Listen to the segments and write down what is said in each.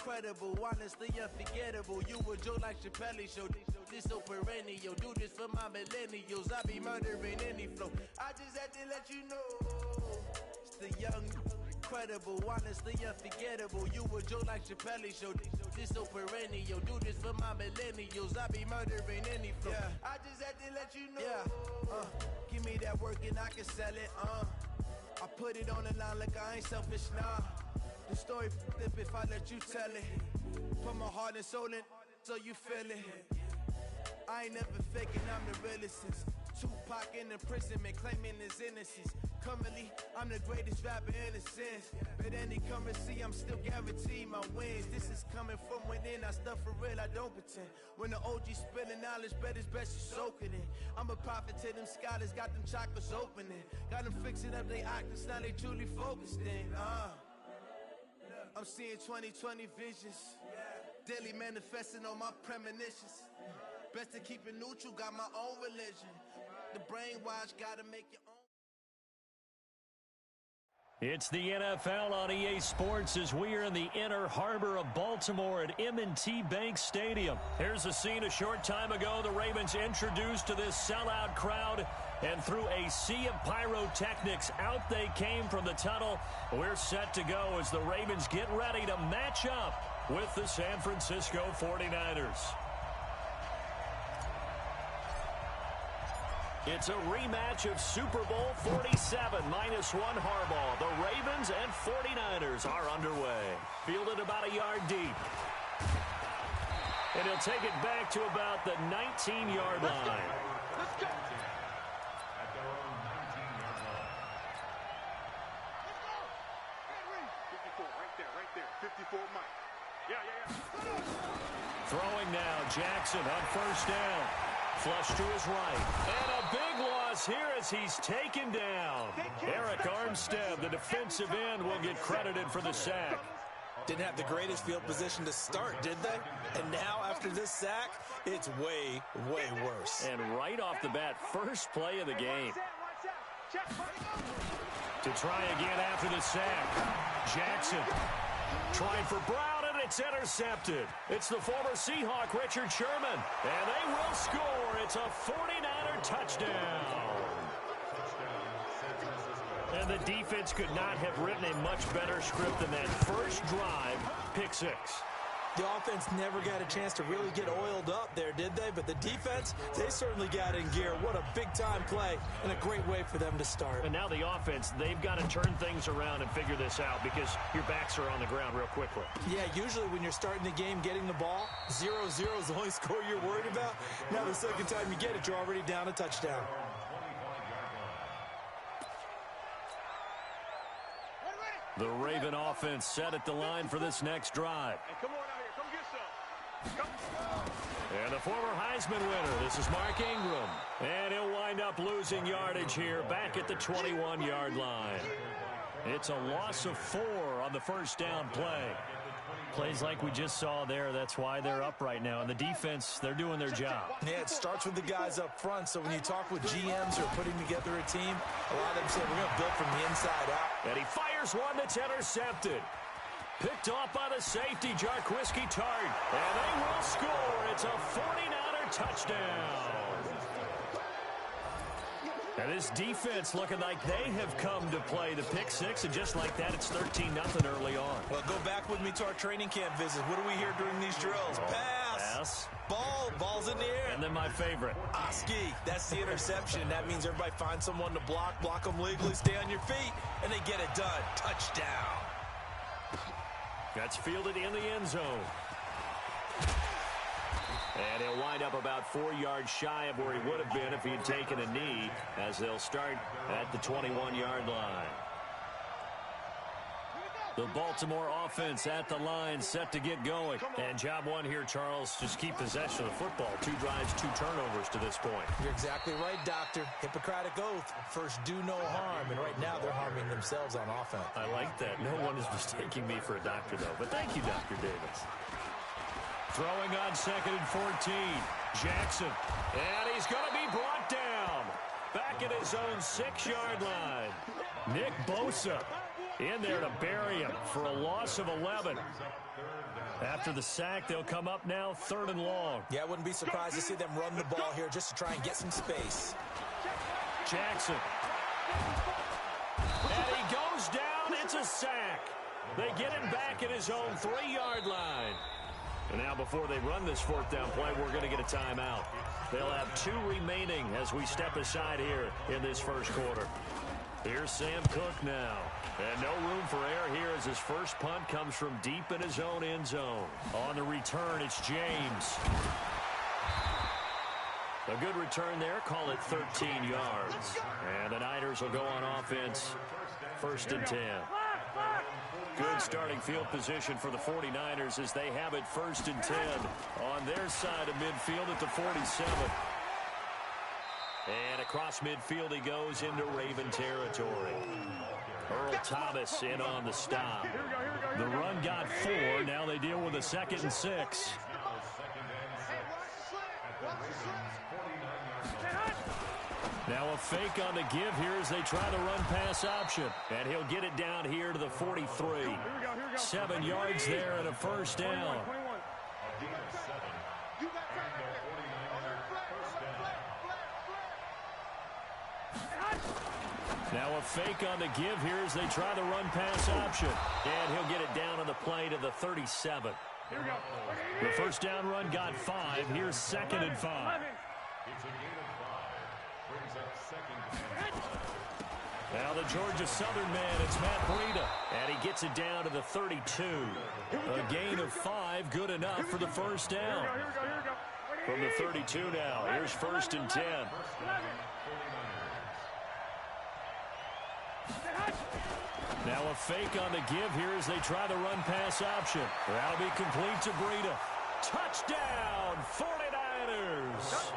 incredible, honestly unforgettable. You a joke like Chappelle Show. This so perennial. Do this for my millennials. I be murdering any flow. I just had to let you know. It's the young, incredible, honestly unforgettable. You a joke like Chappelle Show. This so perennial. Do this for my millennials. I be murdering any flow. Yeah. I just had to let you know. Yeah. Give me that work and I can sell it. I put it on the line like I ain't selfish, nah. The story flip if I let you tell it. Put my heart and soul in so you feel it. I ain't never faking, I'm the realest since Tupac in imprisonment, claiming his innocence. Currently, I'm the greatest rapper in a sense. But any currency, I'm still guaranteed my wins. This is coming from within, I stuff for real, I don't pretend. When the OG spilling knowledge, bet it's best you soak it in. I'm a prophet to them scholars, got them chakras opening. Got them fixing up their octaves, now they truly focused in. I'm seeing 2020 visions. Daily manifesting on my premonitions. Best to keep it neutral, got my own religion. The brainwash, gotta make your own. It's the NFL on EA Sports as we are in the inner harbor of Baltimore at M&T Bank Stadium. Here's a scene a short time ago. The Ravens introduced to this sellout crowd, and through a sea of pyrotechnics, out they came from the tunnel. We're set to go as the Ravens get ready to match up with the San Francisco 49ers. It's a rematch of Super Bowl 47 -1 Harbaugh. The Ravens and 49ers are underway. Fielded about a yard deep. And he'll take it back to about the 19-yard line. Let's go. At their own 19-yard line. Let's go. Henry. 54, right there. 54, Mike. Yeah. Throwing now, Jackson on first down. Flush to his right. And a big loss here as he's taken down. Eric Armstead, the defensive end, will get credited for the sack. Didn't have the greatest field position to start, did they? And now, after this sack, it's way, way worse. And right off the bat, first play of the game. To try again after the sack. Jackson trying for Brown, and it's intercepted. It's the former Seahawk, Richard Sherman. And they will score. It's a 49er touchdown. And the defense could not have written a much better script than that first drive, pick six. The offense never got a chance to really get oiled up there, did they? But the defense, they certainly got in gear. What a big-time play and a great way for them to start. And now the offense, they've got to turn things around and figure this out because your backs are on the ground real quickly. Yeah, usually when you're starting the game getting the ball, 0-0 is the only score you're worried about. Now the second time you get it, you're already down a touchdown. The Raven offense set at the line for this next drive. Hey, come on out here. Come get some. Come. And the former Heisman winner, this is Mark Ingram. And he'll wind up losing yardage here back at the 21-yard line. It's a loss of 4 on the first down play. Plays like we just saw there, that's why they're up right now. And the defense, they're doing their job. Yeah, it starts with the guys up front. So when you talk with GMs who are putting together a team, a lot of them say we're going to build from the inside out. And he fires one that's intercepted. Picked off by the safety, Jarquiski Tart. And they will score. It's a 49er touchdown. And this defense looking like they have come to play the pick six, and just like that, it's 13-0 early on. Well, go back with me to our training camp visit. What do we hear during these drills? Pass. Ball's in the air. And then my favorite. Oski, that's the interception. That means everybody finds someone to block them legally, stay on your feet, and they get it done. Touchdown. That's fielded in the end zone. And he'll wind up about 4 yards shy of where he would have been if he had taken a knee, as they'll start at the 21-yard line. The Baltimore offense at the line, set to get going. And job one here, Charles, just keep possession of the football. 2 drives, 2 turnovers to this point. You're exactly right, Doctor. Hippocratic oath. First, do no harm. And right now, they're harming themselves on offense. I like that. No one is mistaking me for a doctor, though. But thank you, Dr. Davis. Throwing on 2nd and 14. Jackson. And he's going to be brought down. Back at his own 6-yard line. Nick Bosa In there to bury him for a loss of 11. After the sack, they'll come up now 3rd and long. Yeah, I wouldn't be surprised to see them run the ball here just to try and get some space. Jackson. And he goes down. It's a sack. They get him back at his own 3-yard line. And now before they run this 4th down play, we're going to get a timeout. They'll have 2 remaining as we step aside here in this first quarter. Here's Sam Cook now. And no room for error here as his first punt comes from deep in his own end zone. On the return, it's James. A good return there. Call it 13 yards. And the Niners will go on offense. 1st and 10. Good starting field position for the 49ers as they have it 1st and 10 on their side of midfield at the 47. And across midfield he goes into Raven territory. Earl Thomas in on the stop. The run got 4. Now they deal with a 2nd and 6. Now a fake on the give here as they try the run-pass option. And he'll get it down here to the 43. 7 yards there and a 1st down. Now a fake on the give here as they try the run-pass option. And he'll get it down on the play to the 37. The 1st down run got 5. Here's 2nd and 5. Now the Georgia Southern man, it's Matt Breida. And he gets it down to the 32. A gain of 5, good enough for the 1st down. From the 32 now, here's 1st and 10. Now a fake on the give here as they try the run-pass option. That'll be complete to Breida. Touchdown, 49ers!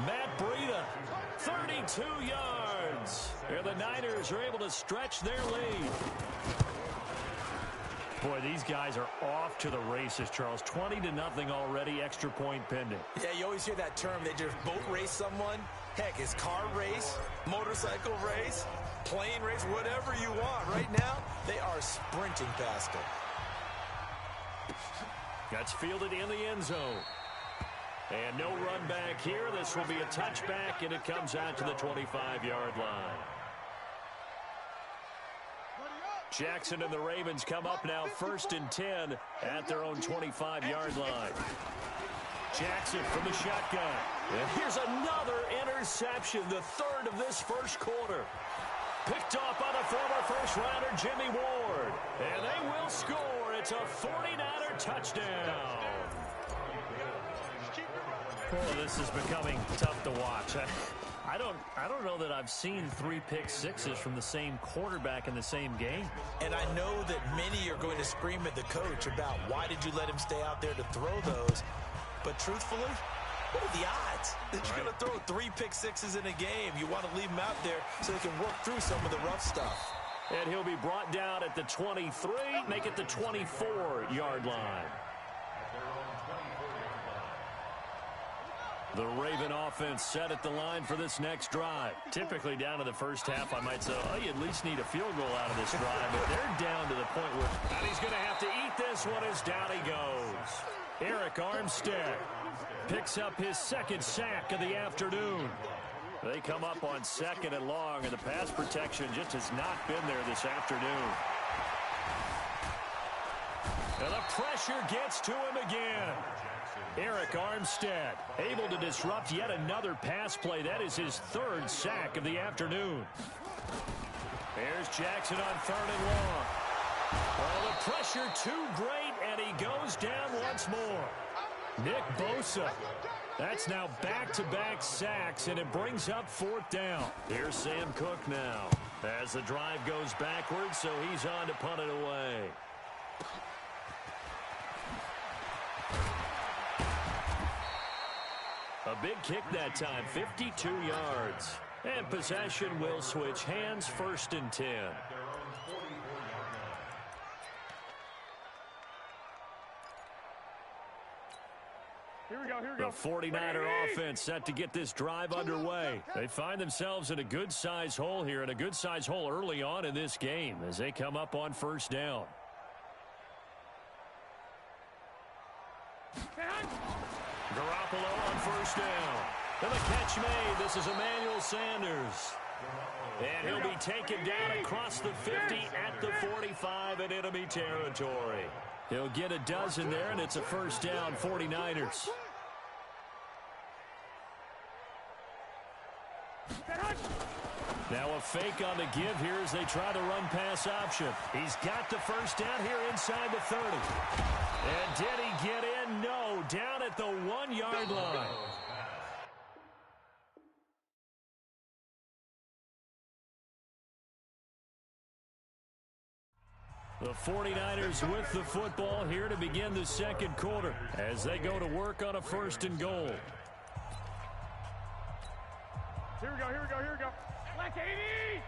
Matt Breida, 32 yards. And the Niners are able to stretch their lead. Boy, these guys are off to the races, Charles. 20-0 already, extra point pending. Yeah, you always hear that term. They just boat race someone. Heck, it's car race, motorcycle race, plane race, whatever you want. Right now, they are sprinting past it. That's fielded in the end zone. And no run back here. This will be a touchback, and it comes out to the 25-yard line. Jackson and the Ravens come up now 1st and 10 at their own 25-yard line. Jackson from the shotgun. And here's another interception, the 3rd of this first quarter. Picked off by the former first-rounder Jimmy Ward. And they will score. It's a 49er touchdown. Oh, this is becoming tough to watch. I don't know that I've seen 3 pick sixes from the same quarterback in the same game. And I know that many are going to scream at the coach about why did you let him stay out there to throw those. But truthfully, what are the odds that you're going to throw 3 pick sixes in a game? You want to leave him out there so they can work through some of the rough stuff. And he'll be brought down at the 23, make it the 24-yard line. The Raven offense set at the line for this next drive. Typically down to the first half, I might say, oh, you at least need a field goal out of this drive. But they're down to the point where, and he's going to have to eat this one as down he goes. Eric Armstead picks up his 2nd sack of the afternoon. They come up on 2nd and long, and the pass protection just has not been there this afternoon. And the pressure gets to him again. Eric Armstead able to disrupt yet another pass play. That is his 3rd sack of the afternoon. There's Jackson on 3rd and long. Well, the pressure too great, and he goes down once more. Nick Bosa. That's now back-to-back sacks, and it brings up 4th down. Here's Sam Cook now as the drive goes backwards, so he's on to punt it away. A big kick that time, 52 yards. And possession will switch hands, 1st and 10. The 49er offense set to get this drive underway. They find themselves in a good-sized hole here, and a good-sized hole early on in this game as they come up on first down. Garoppolo on first down. And the catch made. This is Emmanuel Sanders. And he'll be taken down across the 50 at the 45 in enemy territory. He'll get a dozen there, and it's a first down, 49ers. Now a fake on the give here as they try to run pass option. He's got the first down here inside the 30. And did he get in? No, down at the 1-yard line. The 49ers with the football here to begin the second quarter as they go to work on a first and goal. Here we go, here we go, here we go. Black 80!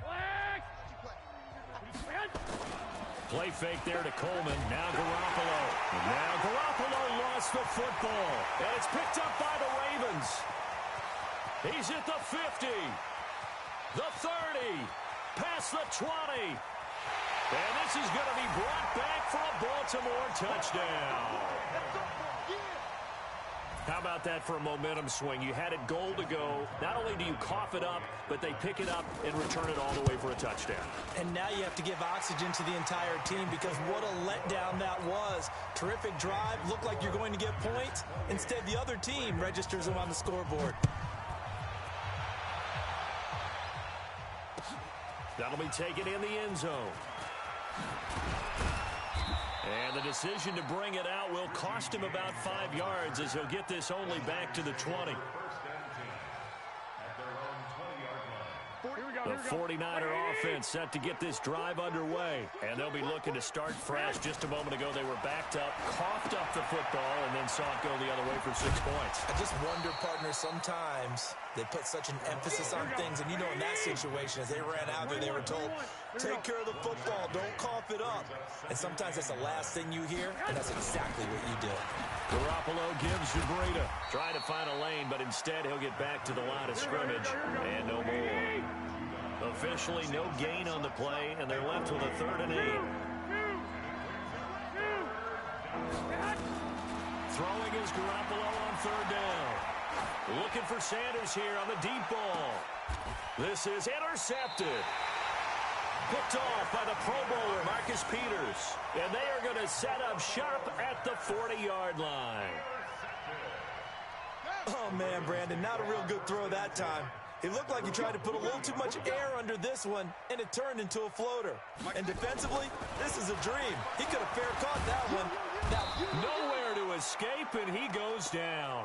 Black! Play fake there to Coleman. Now Garoppolo. Now Garoppolo lost the football. And it's picked up by the Ravens. He's at the 50. The 30. Past the 20. And this is going to be brought back for a Baltimore touchdown. How about that for a momentum swing? You had it goal to go. Not only do you cough it up, but they pick it up and return it all the way for a touchdown. And now you have to give oxygen to the entire team because what a letdown that was. Terrific drive. Looked like you're going to get points. Instead, the other team registers them on the scoreboard. That'll be taken in the end zone. And the decision to bring it out will cost him about 5 yards as he'll get this only back to the 20. The 49er offense set to get this drive underway. And they'll be looking to start fresh. Just a moment ago, they were backed up, coughed up the football, and then saw it go the other way for 6 points. I just wonder, partner, sometimes they put such an emphasis on things. And you know in that situation, as they ran out there, they were told, take care of the football, don't cough it up. And sometimes that's the last thing you hear, and that's exactly what you did. Garoppolo gives to Breida. Trying to find a lane, but instead he'll get back to the line of scrimmage. And no more. Officially no gain on the play, and they're left with a 3rd and 8. Throwing is Garoppolo on 3rd down. Looking for Sanders here on the deep ball. This is intercepted. Picked off by the Pro Bowler, Marcus Peters. And they are going to set up shop at the 40-yard line. Oh, man, Brandon, not a real good throw that time. It looked like he tried to put a little too much air under this one, and it turned into a floater. And defensively, this is a dream. He could have fair caught that one. Nowhere to escape, and he goes down.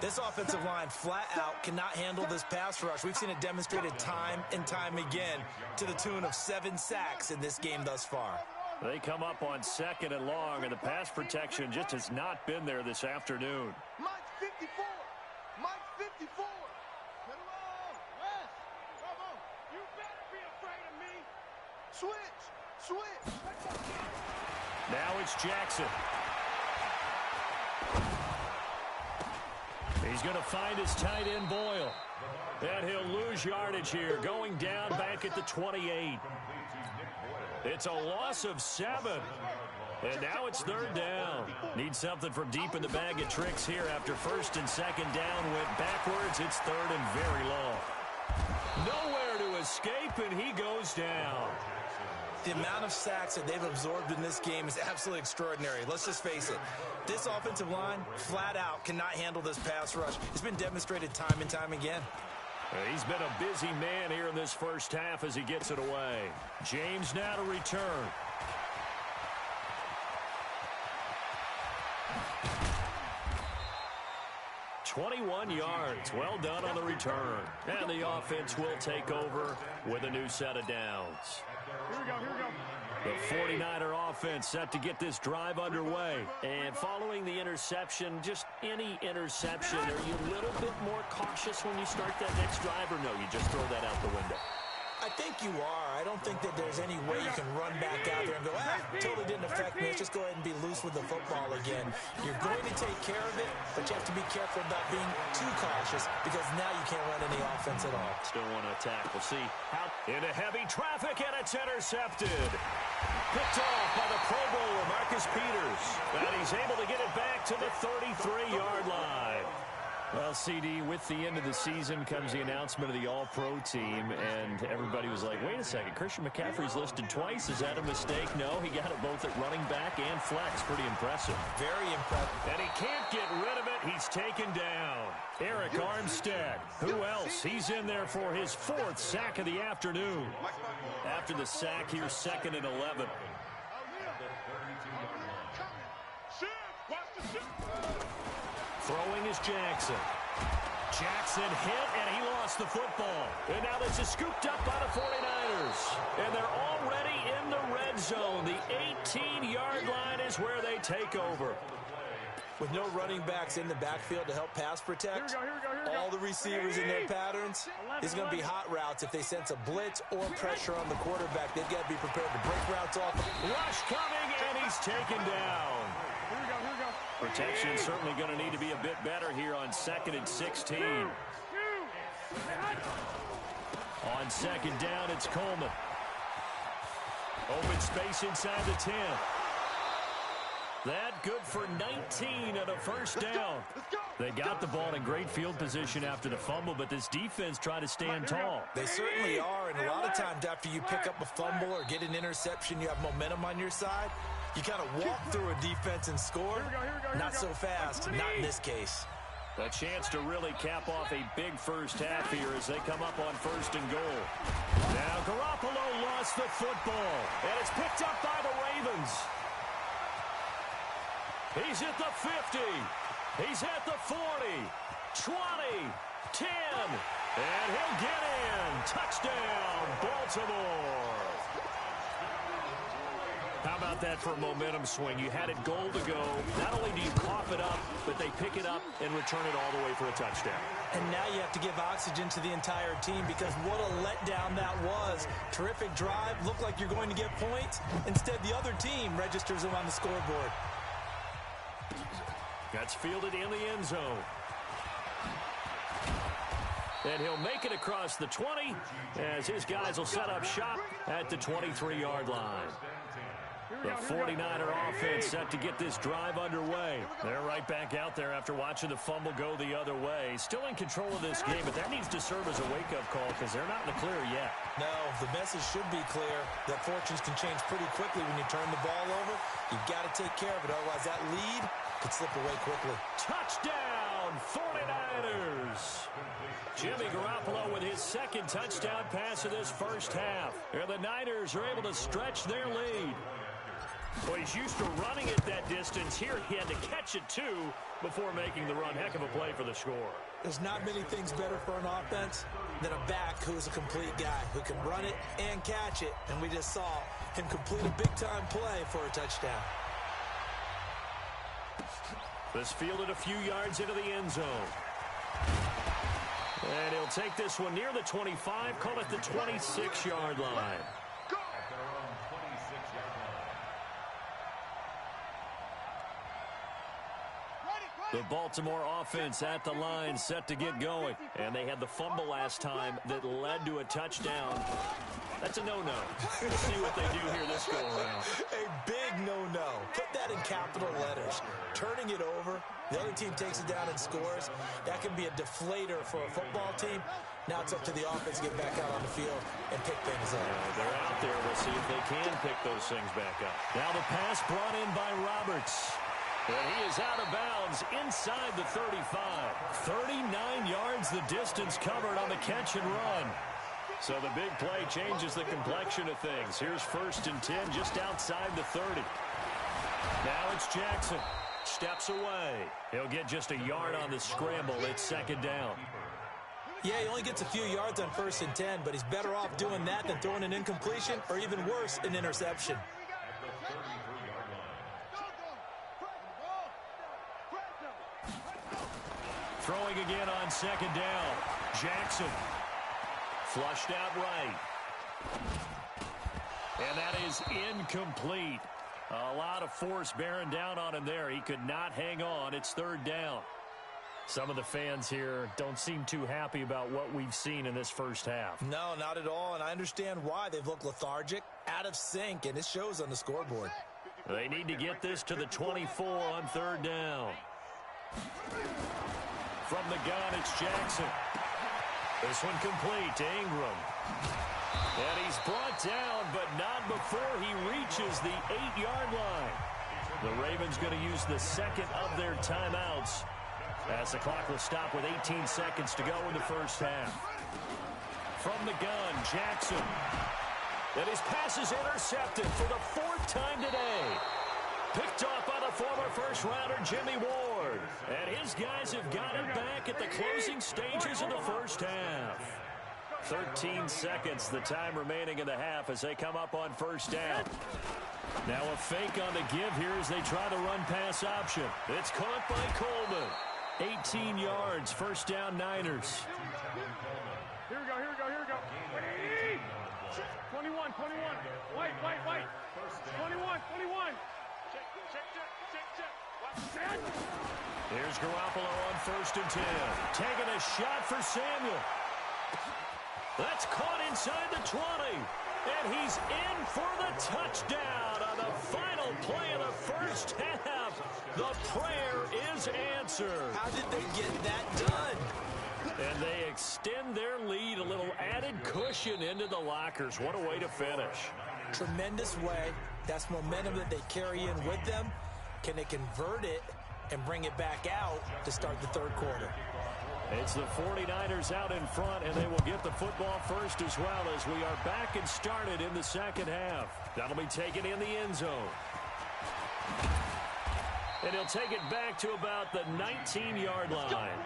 This offensive line flat out cannot handle this pass rush. We've seen it demonstrated time and time again to the tune of 7 sacks in this game thus far. They come up on 2nd and long, and the pass protection just has not been there this afternoon. Mike 54. Mike 54. Get along. Wes. Come on. You better be afraid of me. Switch. Switch. Now it's Jackson. He's going to find his tight end, Boyle. And he'll lose yardage here, going down back at the 28. It's a loss of 7. And now it's 3rd down. Need something from deep in the bag of tricks here after 1st and 2nd down went backwards. It's 3rd and very long. Nowhere to escape, and he goes down. The amount of sacks that they've absorbed in this game is absolutely extraordinary. Let's just face it. This offensive line, flat out, cannot handle this pass rush. It's been demonstrated time and time again. He's been a busy man here in this first half as he gets it away. James now to return. $21 yards. Well done on the return. And the offense will take over with a new set of downs. Here we go, here we go. The 49er offense set to get this drive underway. And following the interception, just any interception, are you a little bit more cautious when you start that next drive, or no, you just throw that out the window? I think you are. I don't think that there's any way you can run back out there and go, totally didn't affect me. Let's just go ahead and be loose with the football again. You're going to take care of it, but you have to be careful about being too cautious because now you can't run any offense at all. Still want to attack. We'll see how. Into heavy traffic, and it's intercepted. Picked off by the Pro Bowler, Marcus Peters. And he's able to get it back to the 33-yard line. Well, CD, with the end of the season comes the announcement of the All-Pro team, and everybody was like, wait a second, Christian McCaffrey's listed twice. Is that a mistake? No, he got it both at running back and flex. Pretty impressive. Very impressive. And he can't get rid of it. He's taken down. Eric Armstead. Who else? He's in there for his 4th sack of the afternoon. After the sack, here's 2nd and 11. Throwing is Jackson. Jackson hit, and he lost the football. And now this is scooped up by the 49ers. And they're already in the red zone. The 18-yard line is where they take over. With no running backs in the backfield to help pass protect, all the receivers in their patterns, these are going to be hot routes. If they sense a blitz or pressure on the quarterback, they've got to be prepared to break routes off. Rush coming, and he's taken down. Protection is certainly going to need to be a bit better here on 2nd and 16. On 2nd down, it's Coleman. Open space inside the 10. That good for 19 and a first down. They got the ball in great field position after the fumble, but this defense tried to stand tall. They certainly are, and a lot of times after you pick up a fumble or get an interception, you have momentum on your side. You kind of walk through a defense and score. Not so fast, not in this case. A chance to really cap off a big first half here as they come up on 1st and goal. Now Garoppolo lost the football, and it's picked up by the Ravens. He's at the 50. He's at the 40. 20. 10. And he'll get in. Touchdown, Baltimore. How about that for a momentum swing? You had it goal to go. Not only do you cough it up, but they pick it up and return it all the way for a touchdown. And now you have to give oxygen to the entire team because what a letdown that was. Terrific drive. Looked like you're going to get points. Instead, the other team registers them on the scoreboard. That's fielded in the end zone. And he'll make it across the 20 as his guys will set up shop at the 23-yard line. The 49er offense set to get this drive underway. They're right back out there after watching the fumble go the other way. Still in control of this game, but that needs to serve as a wake-up call because they're not in the clear yet. No, the message should be clear that fortunes can change pretty quickly when you turn the ball over. You've got to take care of it, otherwise that lead could slip away quickly. Touchdown, 49ers! Jimmy Garoppolo with his 2nd touchdown pass of this first half. And the Niners are able to stretch their lead. Well, he's used to running it that distance. Here he had to catch it, too, before making the run. Heck of a play for the score. There's not many things better for an offense than a back who's a complete guy who can run it and catch it. And we just saw him complete a big-time play for a touchdown. This fielded a few yards into the end zone. And he'll take this one near the 25, call it the 26-yard line. The Baltimore offense at the line set to get going. And they had the fumble last time that led to a touchdown. That's a no-no. We'll see what they do here this go-around. A big no-no. Put that in capital letters. Turning it over, the other team takes it down and scores. That can be a deflator for a football team. Now it's up to the offense to get back out on the field and pick things up. They're out there. We'll see if they can pick those things back up. Now the pass brought in by Roberts. And he is out of bounds inside the 35. 39 yards the distance covered on the catch and run. So the big play changes the complexion of things. Here's 1st and 10 just outside the 30. Now it's Jackson. Steps away. He'll get just a yard on the scramble. It's 2nd down. Yeah, he only gets a few yards on 1st and 10, but he's better off doing that than throwing an incompletion or even worse, an interception. Throwing again on 2nd down. Jackson. Flushed out right. And that is incomplete. A lot of force bearing down on him there. He could not hang on. It's third down. Some of the fans here don't seem too happy about what we've seen in this first half. No, not at all, and I understand why. They've looked lethargic, out of sync, and it shows on the scoreboard. They need to get this to the 24 on third down. From the gun, it's Jackson. This one complete to Ingram. And he's brought down, but not before he reaches the 8-yard line. The Ravens going to use the second of their timeouts, as the clock will stop with 18 seconds to go in the first half. From the gun, Jackson. And his pass is intercepted for the 4th time today. Picked off by the former first-rounder Jimmy Ward. And his guys have got it back at the closing stages of the first half. 13 seconds, the time remaining in the half as they come up on first down. Now a fake on the give here as they try the run-pass option. It's caught by Coleman. 18 yards, first down Niners. Here we go, here we go, here we go. 21. White. 21. Check. Here's Garoppolo on 1st and 10. Taking a shot for Samuel. That's caught inside the 20. And he's in for the touchdown on the final play of the first half. The prayer is answered. How did they get that done? And they extend their lead, a little added cushion into the lockers. What a way to finish. Tremendous way. That's momentum that they carry in with them. Can they convert it and bring it back out to start the third quarter? It's the 49ers out in front, and they will get the football first as well as we are back and started in the second half. That'll be taken in the end zone. And he'll take it back to about the 19-yard line.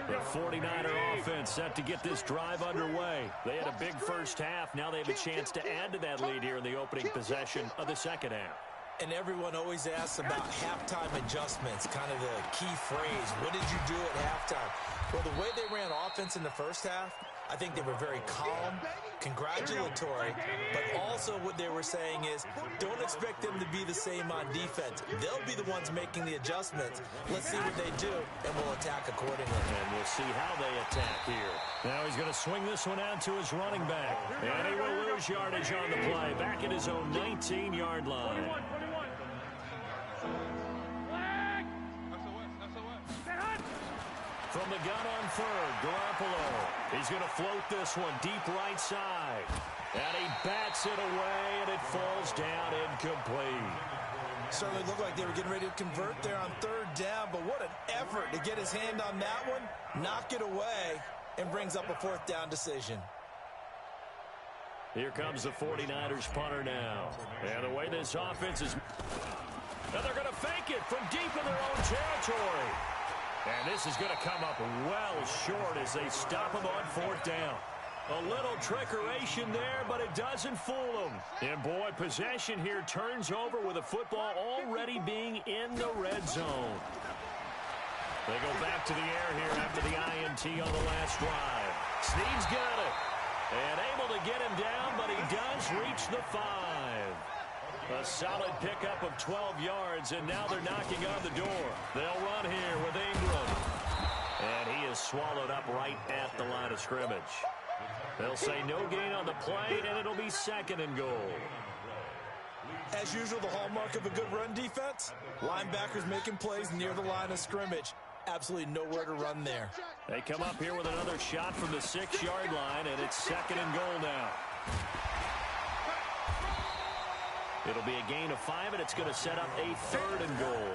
The 49er offense set to get this drive underway. They had a big first half. Now they have a chance to add to that lead here in the opening possession of the second half. And everyone always asks about halftime adjustments, kind of the key phrase. What did you do at halftime? Well, the way they ran offense in the first half, I think they were very calm, congratulatory, but also what they were saying is don't expect them to be the same on defense. They'll be the ones making the adjustments. Let's see what they do, and we'll attack accordingly. And we'll see how they attack here. Now he's going to swing this one out to his running back. And he will lose yardage on the play. Back at his own 19-yard line. 21. From the gun on third, Garoppolo. He's going to float this one deep right side. And he bats it away, and it falls down incomplete. Certainly looked like they were getting ready to convert there on third down, but what an effort to get his hand on that one, knock it away, and brings up a 4th down decision. Here comes the 49ers punter now. And the way this offense is... Now they're going to fake it from deep in their own territory. And this is going to come up well short as they stop him on 4th down. A little trickeration there, but it doesn't fool them. And boy, possession here turns over with the football already being in the red zone. They go back to the air here after the INT on the last drive. Snead's got it. And able to get him down, but he does reach the 5. A solid pickup of 12 yards, and now they're knocking on the door. They'll run here with Ingram. And he is swallowed up right at the line of scrimmage. They'll say no gain on the play, and it'll be 2nd and goal. As usual, the hallmark of a good run defense, linebackers making plays near the line of scrimmage. Absolutely nowhere to run there. They come up here with another shot from the 6-yard line, and it's 2nd and goal now. It'll be a gain of 5, and it's going to set up a 3rd and goal.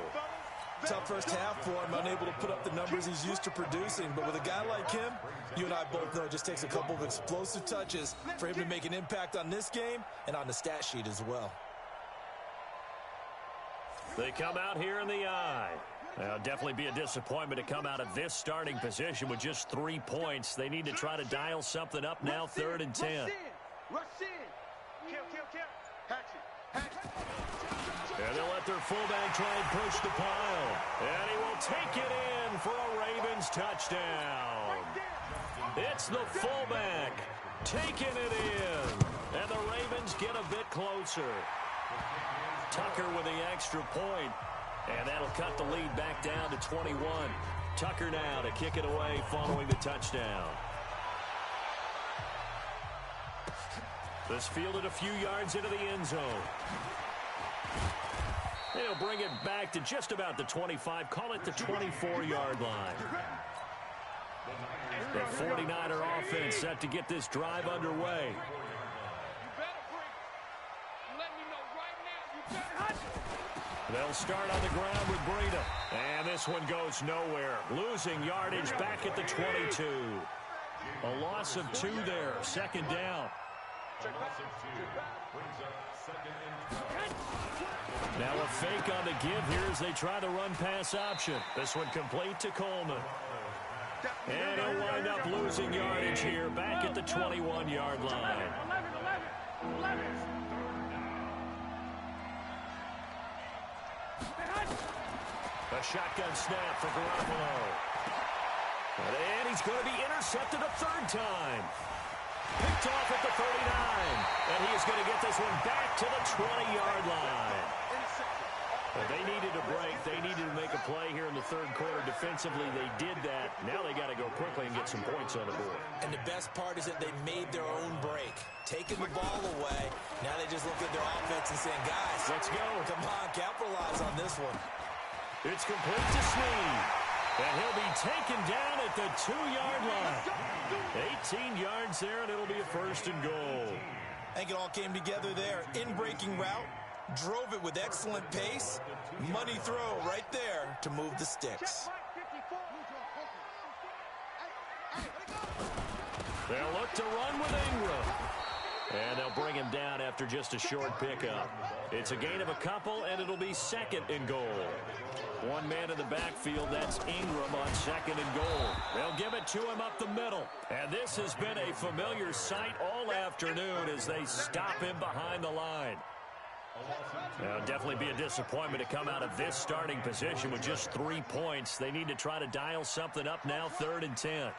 Tough first half for him, unable to put up the numbers he's used to producing. But with a guy like him, you and I both know it just takes a couple of explosive touches for him to make an impact on this game and on the stat sheet as well. They come out here in the eye. It'll definitely be a disappointment to come out of this starting position with just 3 points. They need to try to dial something up now, 3rd and 10. Rush in. Kill. And they'll let their fullback try and push the pile. And he will take it in for a Ravens touchdown. It's the fullback taking it in. And the Ravens get a bit closer. Tucker with the extra point. And that'll cut the lead back down to 21. Tucker now to kick it away following the touchdown. This fielded a few yards into the end zone. They'll bring it back to just about the 25. Call it the 24-yard line. The 49er offense set to get this drive underway. They'll start on the ground with Breida. And this one goes nowhere. Losing yardage back at the 22. A loss of 2 there. Second down. Now a fake on the give here as they try the run-pass option. This one complete to Coleman. And he'll wind up losing yardage here back at the 21-yard line. 11. A shotgun snap for Garoppolo. And he's going to be intercepted a third time. Picked off at the 39. And he is going to get this one back to the 20-yard line. But they needed a break. They needed to make a play here in the third quarter. Defensively, they did that. Now they got to go quickly and get some points on the board. And the best part is that they made their own break. Taking the ball away. Now they just look at their offense and saying, guys, let's go. Come on, capitalize on this one. It's complete to Snead. And he'll be taken down at the 2-yard line. 18 yards there, and it'll be a first and goal. I think it all came together there. In-breaking route. Drove it with excellent pace. Money throw right there to move the sticks. They'll look to run with Ingram. And they'll bring him down after just a short pickup. It's a gain of a couple, and it'll be second and goal. One man in the backfield, that's Ingram on second and goal. They'll give it to him up the middle. And this has been a familiar sight all afternoon as they stop him behind the line. It'll definitely be a disappointment to come out of this starting position with just 3 points. They need to try to dial something up now, 3rd and 10.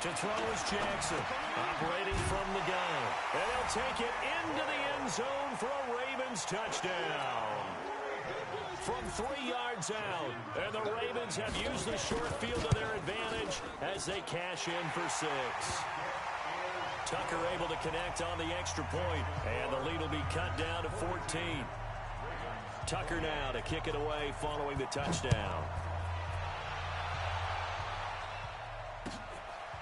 To throw is Jackson, operating from the gun. And they'll take it into the end zone for a Ravens touchdown. From 3 yards out, and the Ravens have used the short field to their advantage as they cash in for 6. Tucker able to connect on the extra point, and the lead will be cut down to 14. Tucker now to kick it away following the touchdown.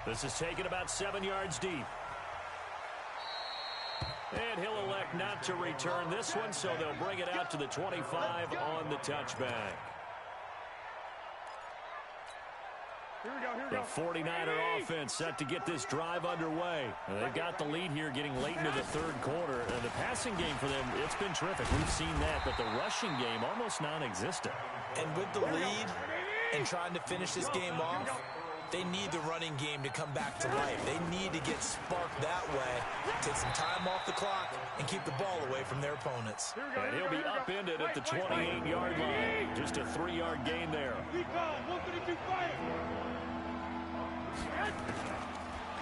This is taken about 7 yards deep. And he'll elect not to return this one, so they'll bring it out to the 25 on the touchback. The 49er offense set to get this drive underway. They've got the lead here getting late into the third quarter. And the passing game for them, it's been terrific. We've seen that, but the rushing game almost non-existent. And with the lead and trying to finish this game off, they need the running game to come back to life. They need to get sparked that way, take some time off the clock, and keep the ball away from their opponents. And he'll be upended at the 28-yard line. Just a 3-yard gain there.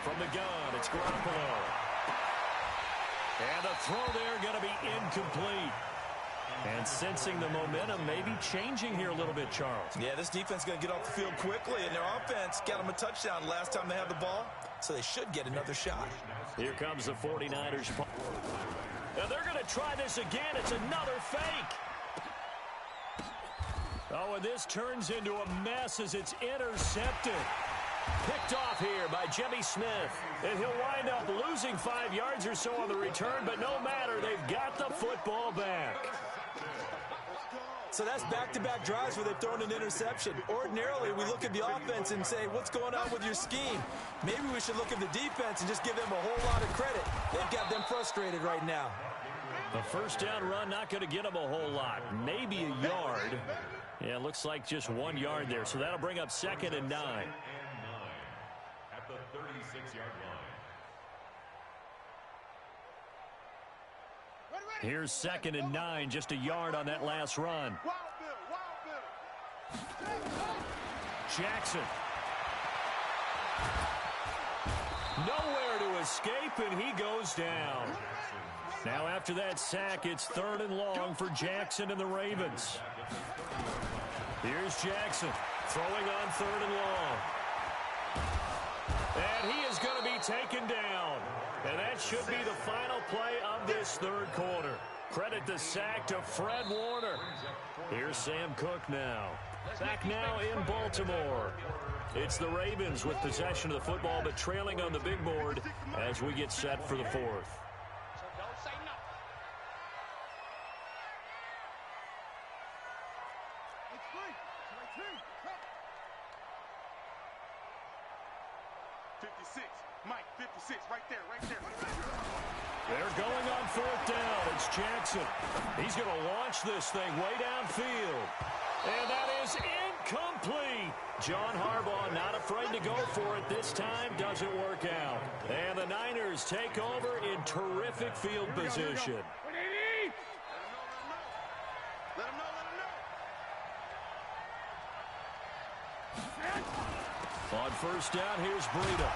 From the gun, it's Garoppolo. And the throw there going to be incomplete. And sensing the momentum maybe changing here a little bit, Charles. Yeah, this defense is going to get off the field quickly, and their offense got them a touchdown last time they had the ball, so they should get another shot. Here comes the 49ers. Now they're going to try this again. It's another fake. Oh, and this turns into a mess as it's intercepted. Picked off here by Jimmy Smith. And he'll wind up losing 5 yards or so on the return, but no matter, they've got the football back. So that's back-to-back drives where they've thrown an interception. Ordinarily, we look at the offense and say, what's going on with your scheme? Maybe we should look at the defense and just give them a whole lot of credit. They've got them frustrated right now. The first down run not going to get them a whole lot. Maybe a yard. Yeah, it looks like just 1 yard there. So that'll bring up 2nd and 9. At the 36-yard line. Here's 2nd and 9, just a yard on that last run. Jackson Nowhere to escape, and he goes down. Now after that sack, it's 3rd and long for Jackson and the Ravens. Here's Jackson throwing on 3rd and long. And he is going to be taken down. And that should be the final play of this 3rd quarter. Credit the sack to Fred Warner. Here's Sam Cook now. Back now in Baltimore. It's the Ravens with possession of the football, but trailing on the big board as we get set for the 4th. Mike, 56, right there. They're going on 4th down. It's Jackson. He's going to launch this thing way downfield. And that is incomplete. John Harbaugh not afraid to go for it this time. Doesn't work out. And the Niners take over in terrific field position. Let him know. On 1st down, here's Breida.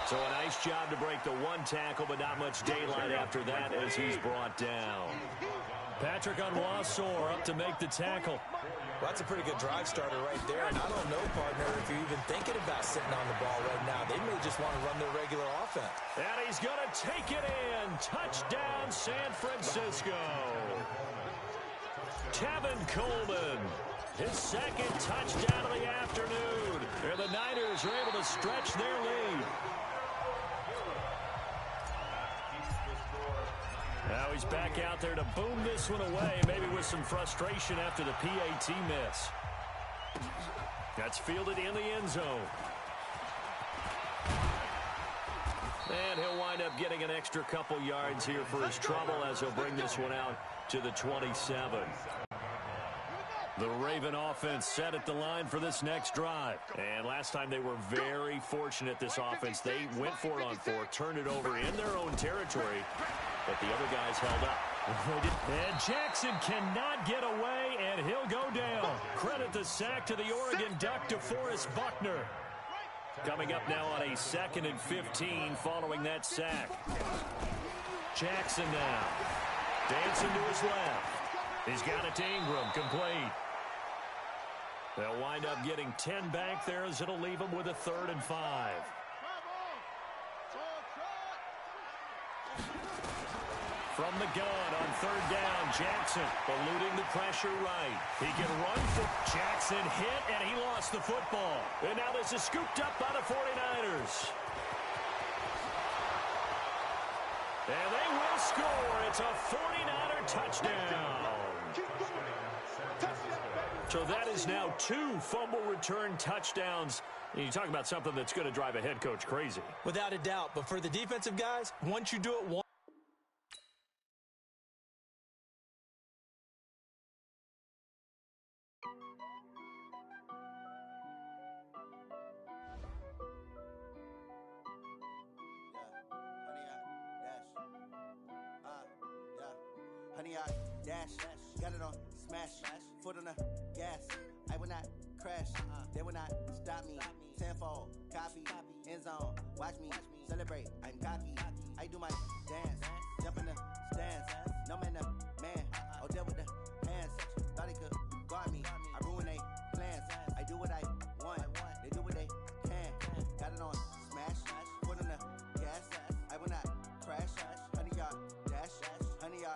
So a nice job to break the 1 tackle, but not much daylight after that as he's brought down. Patrick Onwuasor up to make the tackle. Well, that's a pretty good drive starter right there. And I don't know, partner, if you're even thinking about sitting on the ball right now. They may just want to run their regular offense. And he's going to take it in. Touchdown, San Francisco. Tevin Coleman, his 2nd touchdown of the afternoon. And the Niners are able to stretch their lead. Now he's back out there to boom this one away, maybe with some frustration after the PAT miss. That's fielded in the end zone. And he'll wind up getting an extra couple yards here for his trouble as he'll bring this one out to the 27. The Raven offense set at the line for this next drive. And last time they were very fortunate, this offense. They went for it on 4, turned it over in their own territory, but the other guys held up. And Jackson cannot get away, and he'll go down. Credit the sack to the Oregon Duck, DeForest Buckner. Coming up now on a 2nd and 15 following that sack. Jackson now. Dancing to his left. He's got it to Ingram, complete. They'll wind up getting 10 back there as it'll leave them with a 3rd and 5. From the gun on 3rd down, Jackson eluding the pressure right. He can run for Jackson, hit, and he lost the football. And now this is scooped up by the 49ers. And they will score. It's a 49er touchdown. So that is now 2 fumble return touchdowns. You talk about something that's going to drive a head coach crazy. Without a doubt. But for the defensive guys, once you do it once, Honey, I dash, got it on smash, foot on the gas. I will not crash, they will not stop me. Tenfold, copy, end zone, watch me celebrate. I'm cocky, I do my dance, jump in the stands. No man, man, oh there with the hands. Thought he could guard me, I ruin they plans. I do what I want, they do what they can. Got it on smash, foot on the gas. I will not crash, honey, y'all dash, honey, y'all.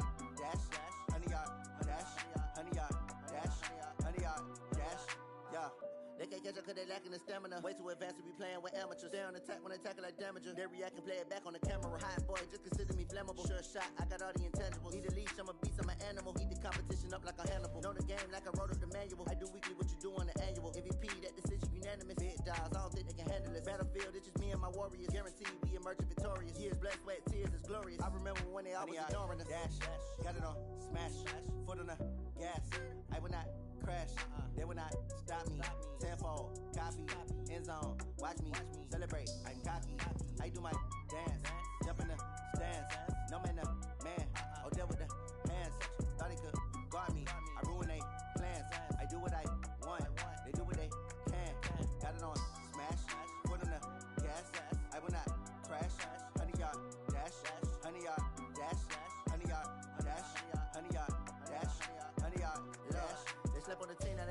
They can't catch up cause they lacking the stamina. Way too advanced to be playing with amateurs. They on attack when they tackle like damager. They react and play it back on the camera. Hot boy, just consider me flammable. Sure shot, I got all the intangibles. Need a leash, I'm a beast, I'm an animal. Eat the competition up like a Hannibal. Know the game like I wrote up the manual. I do weekly what you do on the annual. MVP, that decision unanimous. Big dials, I don't think they can handle it. Battlefield, it's just me and my warriors. Guaranteed we emerge victorious. Years, blood, sweat, tears is glorious. I remember when they always ignoring us. Dash, got it on smash, foot on the gas. I will not crash, they will not stop me. Tenfold, copy, end zone, watch me celebrate. I'm cocky, I do my dance, jump in the stands. No man, man, oh there with the hands. Thought he could guard me, I ruin they plans. I do what I want, they do what they can. Got it on smash, foot on the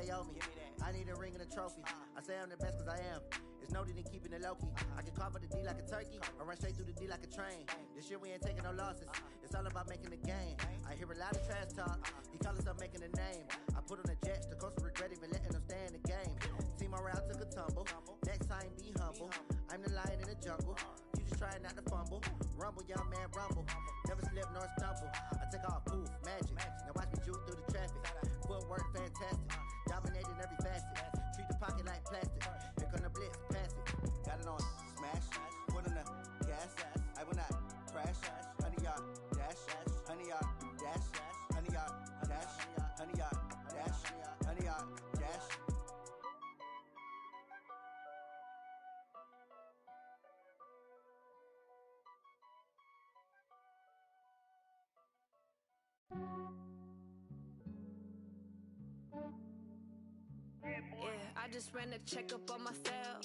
they owe me. I need a ring and a trophy. I say I'm the best cause I am. It's noted in keeping it low-key. I can carve up the D like a turkey or run straight through the D like a train. This year we ain't taking no losses. It's all about making the game. I hear a lot of trash talk. He call himself making a name. I put on the jets. The coach will regret even letting them stay in the game. Team morale took a tumble. Next time be humble. I'm the lion in the jungle. You just trying not to fumble. Rumble, young man, rumble. Never slip nor stumble. I take off, poof, magic. Now watch me juke through the traffic. Footwork fantastic. Dominating every facet. Treat the pocket like plastic. Here come the blitz, pass it. Got it on smash. Put on the gas. I will not crash. 100-yard dash. 100-yard dash. 100-yard dash. 100-yard dash. 100-yard dash. Yeah, I just ran a checkup on myself.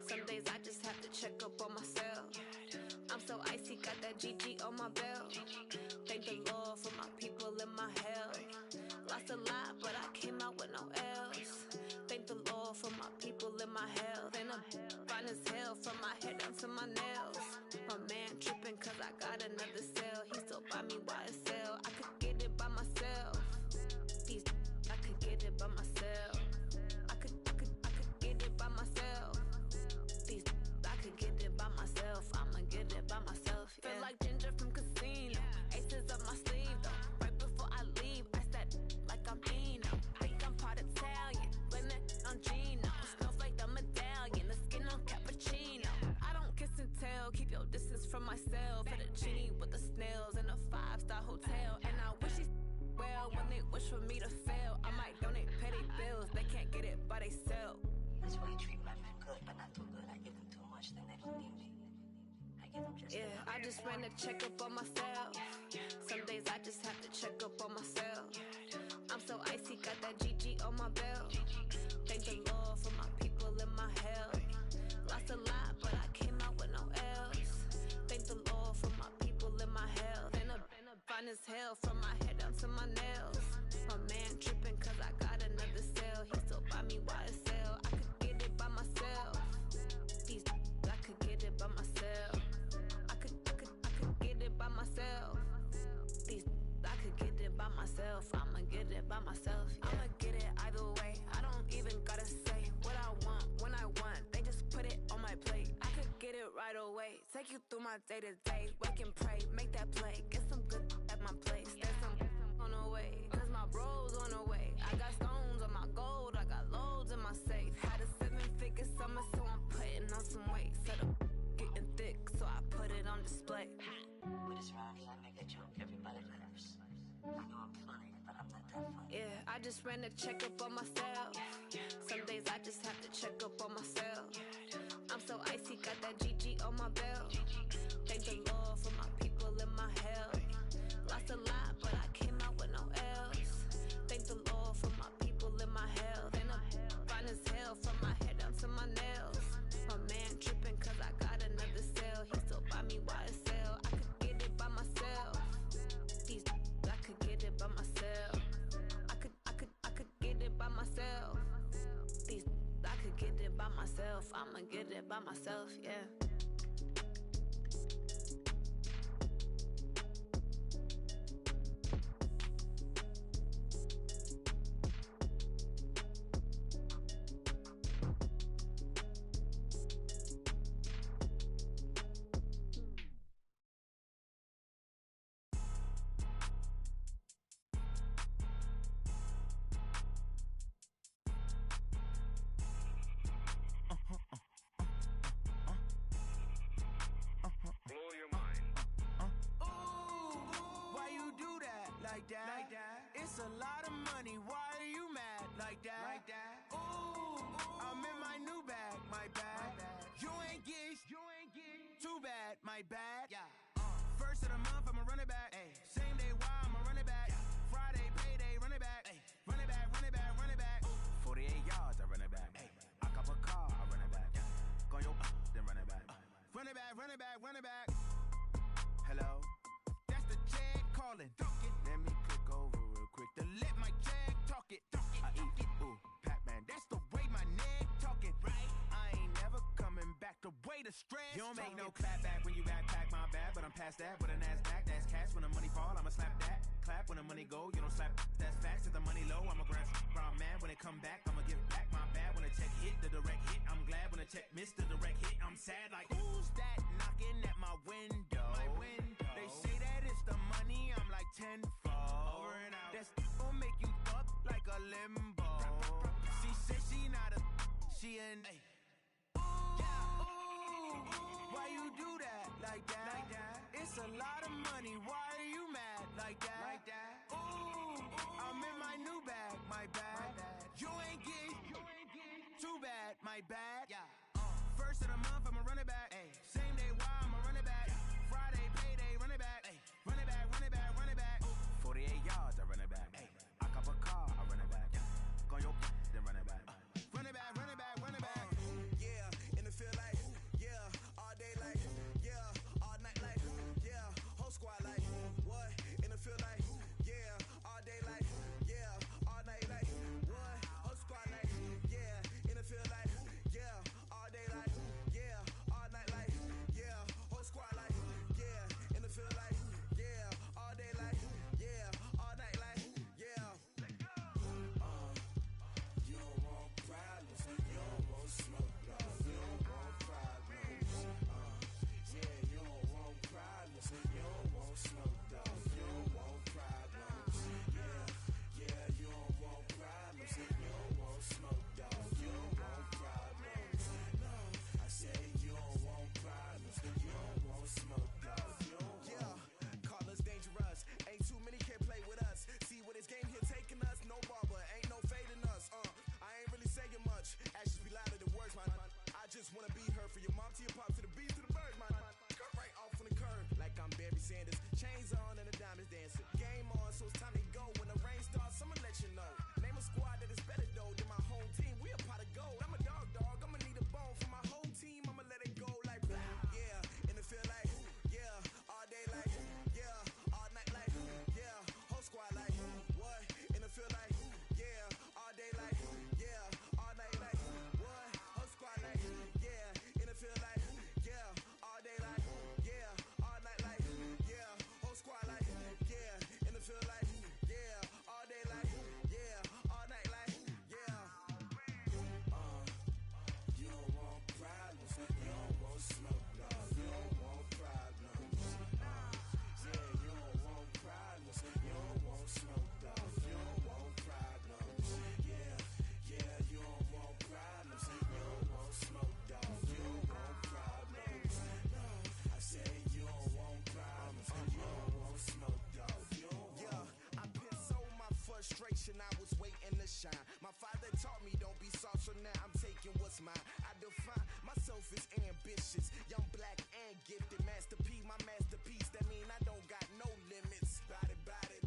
Some days I just have to check up on myself. I'm so icy, got that GG on my belt. Thank the Lord for my people and my health. Lost a lot, but I came out with no else. Thank the Lord for my people and my health. And I'm fine as hell from my head down to my nails. My man tripping cause I got another cell. He still buy me YSL. I could get it by myself. These I could get it by myself. I could get it by myself. These I could get it by myself. I'ma get it by myself. Yeah. Feel like Ginger from Casino. Aces up my sleeve though. Right before I leave, I said like I'm Eno. Think I'm part Italian. Blame it on Gino. Snowflake the medallion. The skin on cappuccino. I don't kiss and tell. Keep your distance from myself. For the genie with the snails in a 5-star hotel. And I wish he's well when they wish for me to fail. I might donate petty bills. They can't get it by they sell. That's why you treat my men good, but not too good. I give them too much, then they don't need me. I give them just yeah, I just ran a checkup on myself. Some days I just have to check up on myself. I'm so icy, got that GG on my belt. Thank the Lord for my people and my health. Lost a lot, but I came out with no else. Thank the Lord for my people and my health. And I'm fine as hell from my head down to my nails. My man tripping cause I got another cell. He still buy me YSL. I could get it by myself. These I could get it by myself. I could get it by myself. These I could get it by myself. I'ma get it by myself. Yeah. I'ma get it either way. I don't even gotta say what I want when I want. They just put it on my plate. I could get it right away. Take you through my day to day. Wake and pray, make that play. Get some good at my place. There's some on the way. Cause my bro's on the way. I got stones on my gold. I got loads in my safe. Had a 7-figure summer, so I'm putting on some weight. Set up getting thick, so I put it on display. With this round, I make a joke, everybody laughs. I know I'm funny, but I'm not that funny. Yeah, I just ran a checkup on myself. Some days I just have to check up on myself. I'm so icy, got that GG on my belt. Thank the Lord for my people and my health. Lost a lot, but I came out with no else. Thank the Lord for my people and my health. And I'm fine as hell from my head down to my nails. My man tripping cause I got another cell. He still buy me YSL. I could get it by myself. These I could get it by myself. I could get it by myself. These I could get it by myself. I'ma get it by myself, yeah. It's a lot of money, why are you mad like that? Ooh, I'm in my new bag, my bad. You ain't get too bad, my bad. First of the month, I'ma run it back. Same day, why I'ma run it back. Friday, payday, run it back. Run it back, run it back, run it back. 48 yards, I run it back. I cop a car, I run it back. Go yo, then run it back. Run it back, run it back, run it back. Hello? That's the jag calling. Let me click over real quick to let my jag talk it. I eat, ooh. the stress. You don't make no clap back when you backpack, my bad, but I'm past that. With a NASDAQ, that's cash. When the money fall, I'ma slap that. Clap when the money go, you don't slap. That's facts. If the money low, I'ma grab brown man. When it come back, I'ma give back my bad. When the check hit, the direct hit, I'm glad. When the check missed the direct hit, I'm sad. Like, who's that knocking at my window? They say that it's the money, I'm like tenfold. Over and out. That's gon' make you fuck like a limbo. She said she not a, she an. Why you do that like that? It's a lot of money. Why are you mad like that? Ooh, I'm in my new bag, my bad. You ain't getting too bad, my bad. First of the month, I'ma run it back. Same day, why I'ma run it back. Friday, payday, run it back. Run it back, run it back, run it back. 48 yards, I run it back. I cop a car, I run it back. Go on your then run it back. Run it back, run it back, run it back. Yeah, in the field like, yeah, all day like, yeah, all night like, yeah, whole squad like, what? In the field like, yeah, all day like, yeah, all night like, what? Whole squad like, yeah, in the field like, yeah, all day like, yeah, all night like, yeah, whole squad like, yeah, in the field like, yeah, all day like, yeah, all night like, yeah. You don't want problems, you don't want smoke, dog. You don't want problems. Yeah, you don't want problems, you don't want smoke, dog. You don't want problems. Yeah, you don't want problems, you don't want smoke, dog. You don't want problems. No, I say you don't want problems, you don't want smoke, dog. You don't want. Yeah, call us dangerous. Ain't too many can play with us. See where this game here taking us. No barber, ain't no fading us. I ain't really saying much. Actions be louder than words, man. I just wanna be her for your mom to your pop to the beat to the birds, man. Cut right off on the curb like I'm Barry Sanders. Chains on and the diamonds dancing. Game on, so it's time to go. When the rain starts, I'ma let you know. Name a squad that is better though than my home team. We a pot of gold. I'm a dog. I'ma need a bone for my whole team. I'ma let it go like blah. Yeah, in the field like, yeah, all day like, yeah, all night like, yeah, whole squad like, what? In the field like, yeah, all day like, yeah, all night like, what? Whole squad like, yeah, in the field like, yeah, all day like, yeah, all night like, yeah, whole squad like, yeah, in the field like, yeah, all day like, yeah, all night like, yeah. You don't want problems, you don't want smoke, dog. You don't want problems. Yeah, you don't want problems, you don't want smoke, dog. You don't want problems. Yeah, you don't want problems, you don't want smoke, dog. You don't want problems. No, I say you don't want problems, you don't want smoke, dog. You don't want. Yeah, I been so my frustration, I was waiting to shine. My father taught me don't be soft, so now I'm taking what's mine. I define myself as ambitious, young, black, and gifted. Master P, my masterpiece. That mean I don't got no limits. Bout it,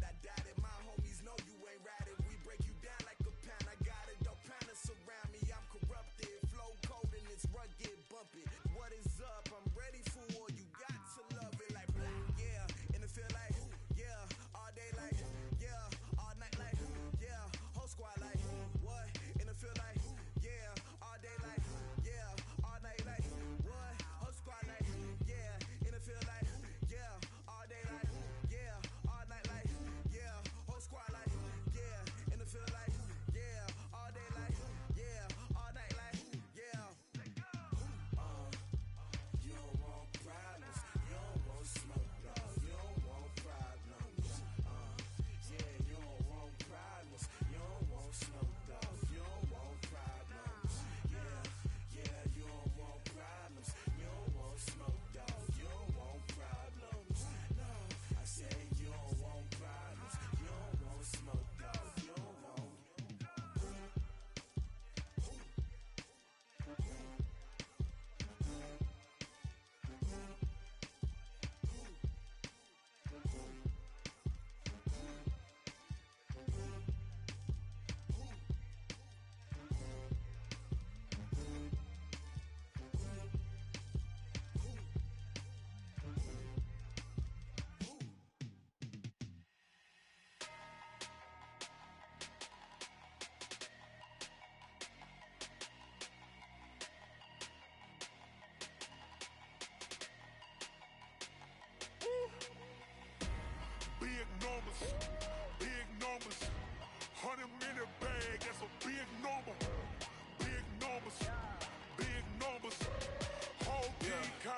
I doubt it. My homies know you ain't ratted. We break you down like a pound. I got it, don't pound to surround me. I'm corrupted, flow cold and it's rugged, bumpy. What is up? I'm ready for war. You got to love it like blah. Yeah, in the field like, yeah, all day like, yeah, all night like, yeah, whole squad like, what? In the field like, yeah, all day like, yeah, all night like, what?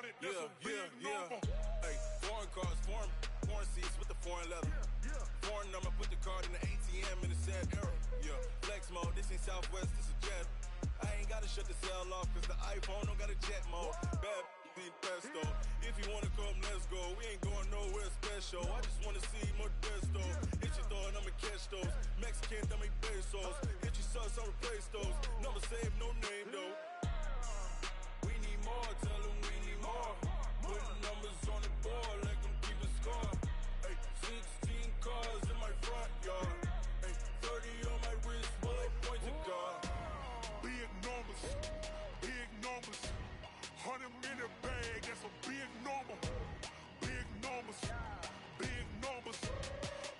counted, that's a big number. Hey, foreign cars, foreign seats with the foreign leather. Foreign number, put the card in the ATM in the sad era. Yeah, flex mode, this ain't Southwest, this is jet. I ain't gotta shut the cell off, cause the iPhone don't got a jet mode. Bad need pesto. If you wanna come, let's go. We ain't going nowhere special. I just wanna see Modesto. Hit your thought, I'ma catch those. Mexican, dummy pesos. Hit your sus, I'll replace those. Number save, no name though. We need more, tell them we need more. Putting numbers on the board, let them keep a score. Hey, 16 cars in my front yard. Hey, 30 on my wrist, bullet point to God. Big numbers, big numbers. 100 minute bag, that's a big number. Big numbers, big numbers.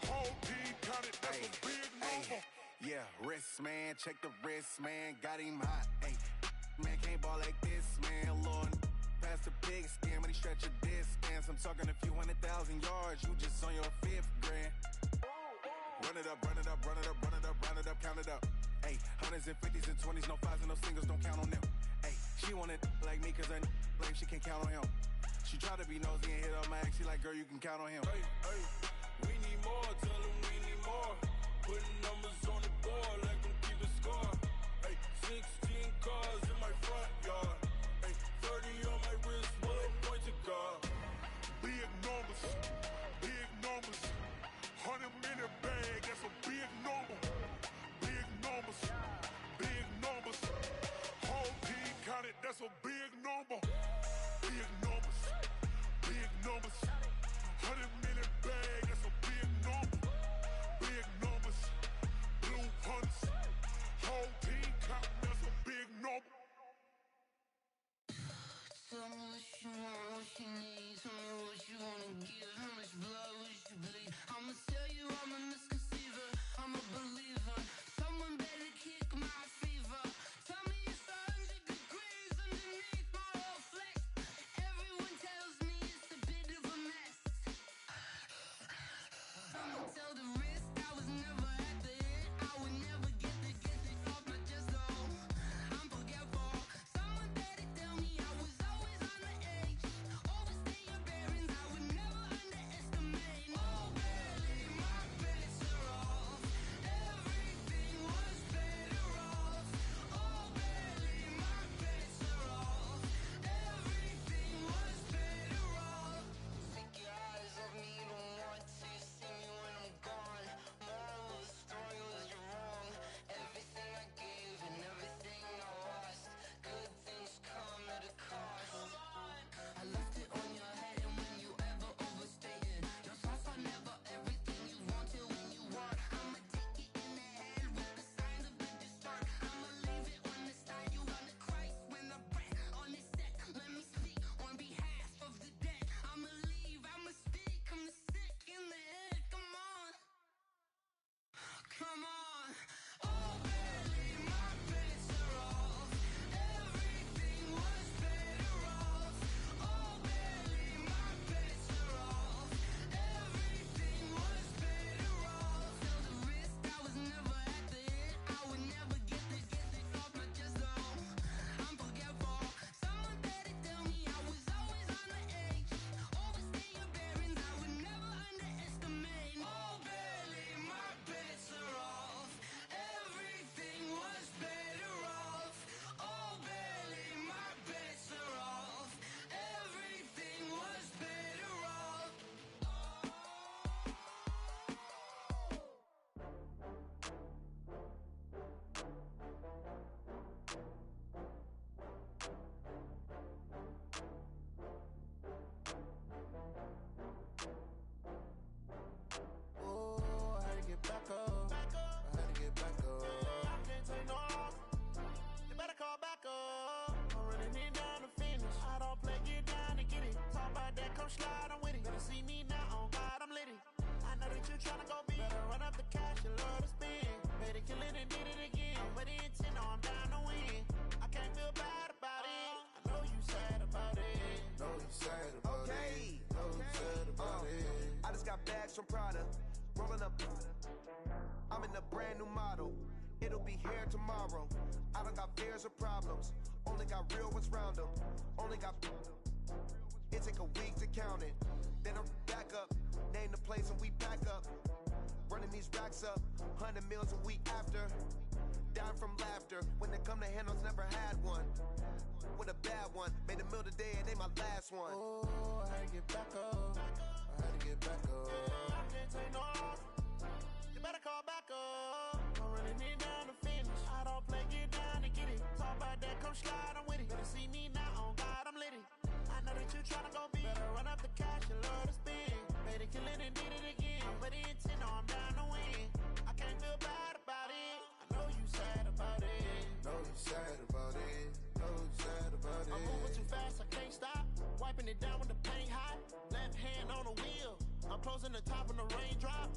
Whole team counted, that's a big number. Yeah, wrist man, check the wrist man, got him hot. Ay, man can't ball like this, man. Lord, past the big skin when he stretch a distance. I'm talking a few 100,000 yards, you just on your 5th grand. Run it up, run it up, run it up, run it up, run it up, count it up. Ay, hundreds and 50s and 20s, no 5s and no singles, don't count on them. Ay, she wanted like me cause her lame, she can't count on him. She tried to be nosy and hit up my ex, she like, girl, you can count on him. Hey, hey, we need more, tell them we need more. Putting numbers on the board, let them keep a score. Hey, 16 cars in my front yard. Hey, 30 on my wrist, bullet point to God. Big numbers, big numbers. 100 minute bag, that's a big number. Big numbers, big numbers. Whole team counted, that's a big number. Big numbers, big numbers. 100 minute bag, that's a big number. Big numbers, blue hunts. Whole team counting, that's a big number. Tell me what you want, what you need. Tell me what you wanna give. How much blood would you bleed? I'ma tell you I'm a misconceiver. I'm a believer. Someone better kick my fever. Tell me it's 100 degrees underneath my whole flesh. Everyone tells me it's a bit of a mess. I'ma tell the risk I was never at the end. I would never get it off my chest though. I'm forgetful. Someone better tell me I was always on the edge. Overstay your bearings, I would never underestimate. Oh, barely, my bets are off. Everything was better off. Oh, barely, my bets are off. Everything was better off. Take your eyes off me, you don't want to see me when I'm gone. Moral of the story was you're wrong. Everything I gave and everything I lost. Good things come at a cost. I left it on your head, and when you ever overstay it, your thoughts are never everything you wanted when you want. I'ma take it in the head with the signs of the distort. I'ma leave it on the side. You wanna Christ when I press on this set. Let me speak on behalf of the dead. I'ma leave, I'ma speak. I'm the sick in the head. Come on, come on. Oh, barely, my bets are off. Everything was better off. Oh, barely, my bets are off. Everything was better off. Tell the risk I was never at the end. I would never get it off my chest though. I'm forgetful. Someone better tell me I was always on the edge. Overstay your bearings, I would never underestimate. Oh, barely, my bets are off. Everything was better off. Oh, barely, my bets are off. Everything was better off. Oh, I had to get back up. I had to get back up. I can't take no loss. You better call back up. I'm running it down to finish. I don't play, get down to get it. Talk about that, come slide, I'm with it. Better see me now, on God, I'm lit it. I know that you tryna go big. Better run up the cash, you love to spend. Better kill it and did it again. With the intent, no, I'm down to win. I can't feel bad about it. I know you sad about it. Know you sad about it. Know you sad about it. I just got bags from Prada, rolling up. I'm in a brand new model. It'll be here tomorrow. I don't got fears or problems. Only got real ones round them. Only got It take a week to count it. Then I'm back up, name the place and we pack up. Running these racks up, 100 meals a week after. Dying from laughter, when it come to handles, never had one. With a bad one, made a meal today and ain't my last one. Oh, I had to get back up. I had to get back up.